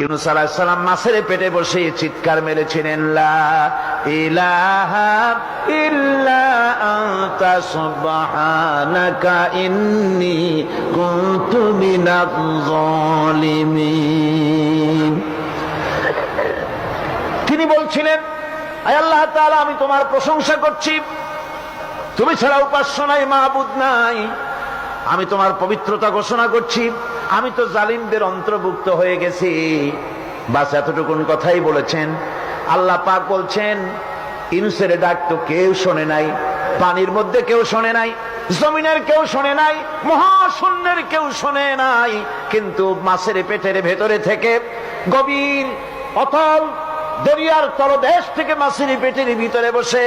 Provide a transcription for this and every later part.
ইউনূস আলাইহিস সালাম মাছের পেটে বসে চিৎকার মেরেছিলেন, লা ইলাহা ইল্লা আনতা সুবহানাকা ইন্নী কুনতু মিনাজ জালিমিন। তিনি বলছিলেন, আয় আল্লাহ তাআলা, আমি তোমার প্রশংসা করছি, তুমি ছাড়া উপাস্য নাই, মাবুদ নাই। আমি তোমার পবিত্রতা ঘোষণা করছি, আমি তো জালিমদের অন্তর্ভুক্ত হয়ে গেছি। বাস এতটুকুন কথাই বলেছেন। আল্লাহ পাক বলছেন, ইউনূসের ডাক তো কেউ শোনে নাই, পানির মধ্যে কেউ শোনে নাই, জমিনের কেউ শোনে নাই, মহাশূন্যের কেউ শোনে নাই, কিন্তু মাছের পেটের ভেতরে থেকে গভীর অতল দরিয়ার তলদেশ থেকে মাছের পেটের ভিতরে বসে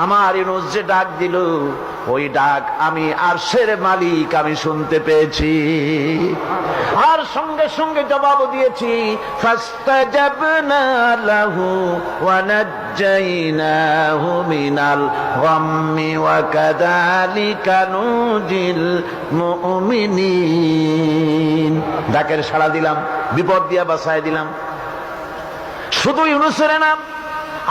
আমার ইউনূস যে ডাক দিল, ওই ডাক আমি আরশের মালিক আমি শুনতে পেয়েছি, আর সঙ্গে সঙ্গে জবাব দিয়েছি, ফাস্তাজাবনা লাহু ওয়া নাজ্জাইনাহু মিনাল গাম্মি ওয়া কাযালিকা নুজিল মুমিনিন। ডাকের সাড়া দিলাম, বিপদ দিয়া বাঁচায় দিলাম। শুধু ইউনূসের নাম,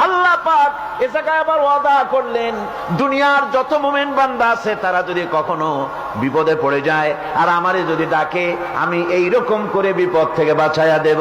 আল্লাহ পাক এ জায়গায় আবার ওয়াদা করলেন, দুনিয়ার যত মুমিন বান্দা আছে তারা যদি কখনো বিপদে পড়ে যায় আর আমারে যদি ডাকে, আমি এই রকম করে বিপদ থেকে বাঁচাইয়া দেব।